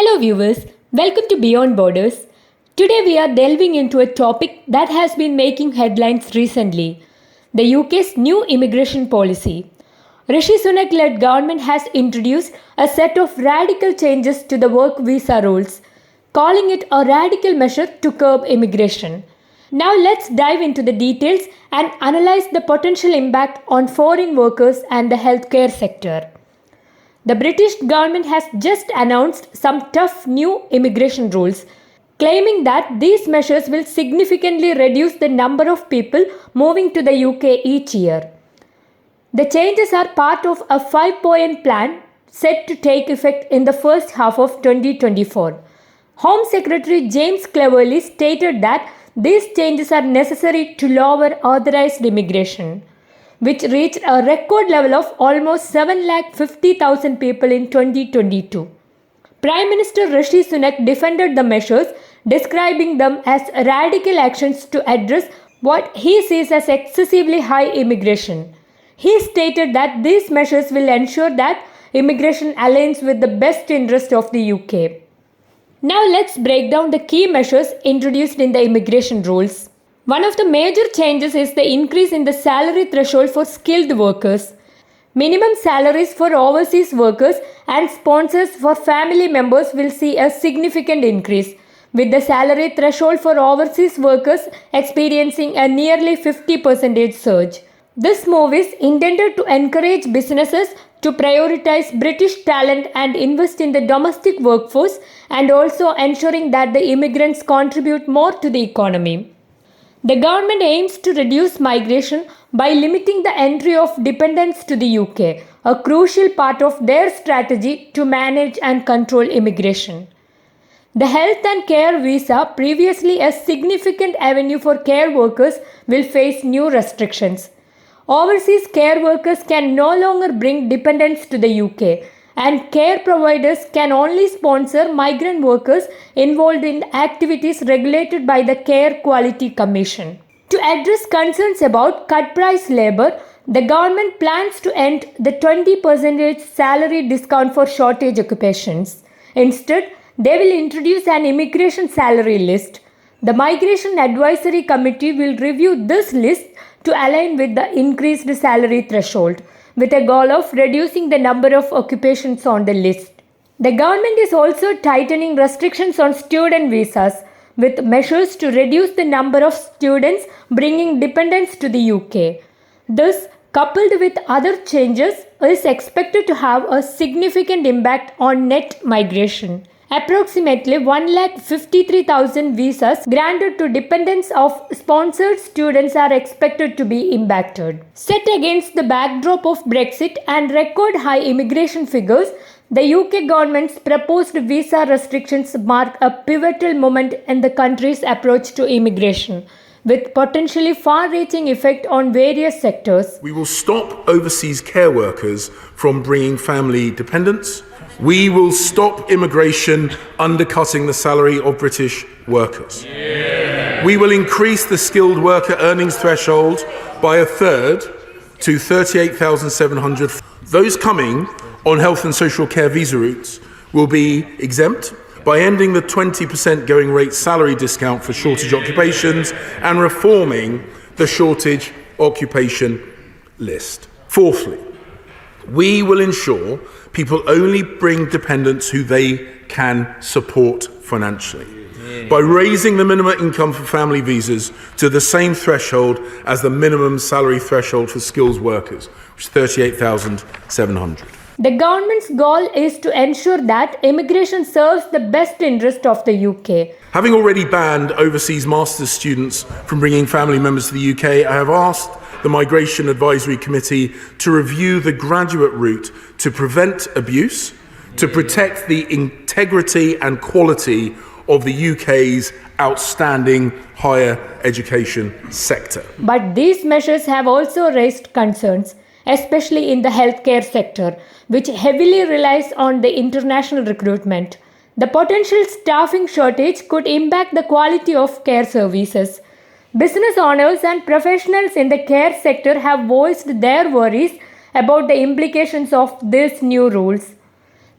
Hello viewers, welcome to Beyond Borders. Today we are delving into a topic that has been making headlines recently, the UK's new immigration policy. Rishi Sunak-led government has introduced a set of radical changes to the work visa rules, calling it a radical measure to curb immigration. Now let's dive into the details and analyze the potential impact on foreign workers and the healthcare sector. The British government has just announced some tough new immigration rules, claiming that these measures will significantly reduce the number of people moving to the UK each year. The changes are part of a 5-point plan set to take effect in the first half of 2024. Home Secretary James Cleverly stated that these changes are necessary to lower authorized immigration, which reached a record level of almost 750,000 people in 2022. Prime Minister Rishi Sunak defended the measures, describing them as radical actions to address what he sees as excessively high immigration. He stated that these measures will ensure that immigration aligns with the best interest of the UK. Now let's break down the key measures introduced in the immigration rules. One of the major changes is the increase in the salary threshold for skilled workers. Minimum salaries for overseas workers and sponsors for family members will see a significant increase, with the salary threshold for overseas workers experiencing a nearly 50% surge. This move is intended to encourage businesses to prioritize British talent and invest in the domestic workforce, and also ensuring that the immigrants contribute more to the economy. The government aims to reduce migration by limiting the entry of dependents to the UK, a crucial part of their strategy to manage and control immigration. The health and care visa, previously a significant avenue for care workers, will face new restrictions. Overseas care workers can no longer bring dependents to the UK, and care providers can only sponsor migrant workers involved in activities regulated by the Care Quality Commission. To address concerns about cut-price labour, the government plans to end the 20% salary discount for shortage occupations. Instead, they will introduce an immigration salary list. The Migration Advisory Committee will review this list to align with the increased salary threshold, with a goal of reducing the number of occupations on the list. The government is also tightening restrictions on student visas, with measures to reduce the number of students bringing dependents to the UK. This, coupled with other changes, is expected to have a significant impact on net migration. Approximately 153,000 visas granted to dependents of sponsored students are expected to be impacted. Set against the backdrop of Brexit and record high immigration figures, the UK government's proposed visa restrictions mark a pivotal moment in the country's approach to immigration, with potentially far-reaching effect on various sectors. We will stop overseas care workers from bringing family dependents. We will stop immigration undercutting the salary of British workers. Yeah. We will increase the skilled worker earnings threshold by a third to 38,700. Those coming on health and social care visa routes will be exempt by ending the 20% going rate salary discount for shortage occupations and reforming the shortage occupation list. Fourthly, we will ensure people only bring dependents who they can support financially by raising the minimum income for family visas to the same threshold as the minimum salary threshold for skills workers, which is 38,700. The government's goal is to ensure that immigration serves the best interest of the UK. Having already banned overseas master's students from bringing family members to the UK, I have asked the Migration Advisory Committee to review the graduate route to prevent abuse, to protect the integrity and quality of the UK's outstanding higher education sector. But these measures have also raised concerns, especially in the healthcare sector, which heavily relies on the international recruitment. The potential staffing shortage could impact the quality of care services. Business owners and professionals in the care sector have voiced their worries about the implications of these new rules.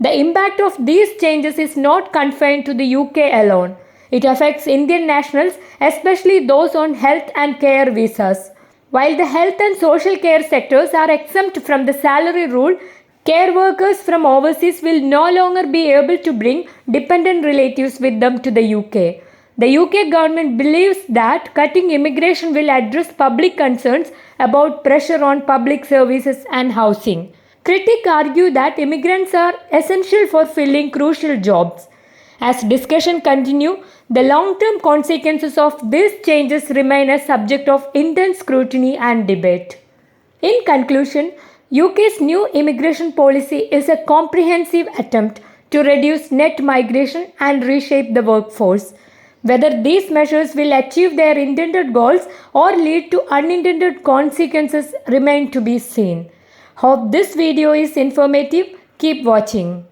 The impact of these changes is not confined to the UK alone. It affects Indian nationals, especially those on health and care visas. While the health and social care sectors are exempt from the salary rule, care workers from overseas will no longer be able to bring dependent relatives with them to the UK. The UK government believes that cutting immigration will address public concerns about pressure on public services and housing. Critics argue that immigrants are essential for filling crucial jobs. As discussion continue, the long-term consequences of these changes remain a subject of intense scrutiny and debate. In conclusion, UK's new immigration policy is a comprehensive attempt to reduce net migration and reshape the workforce. Whether these measures will achieve their intended goals or lead to unintended consequences remain to be seen. Hope this video is informative. Keep watching.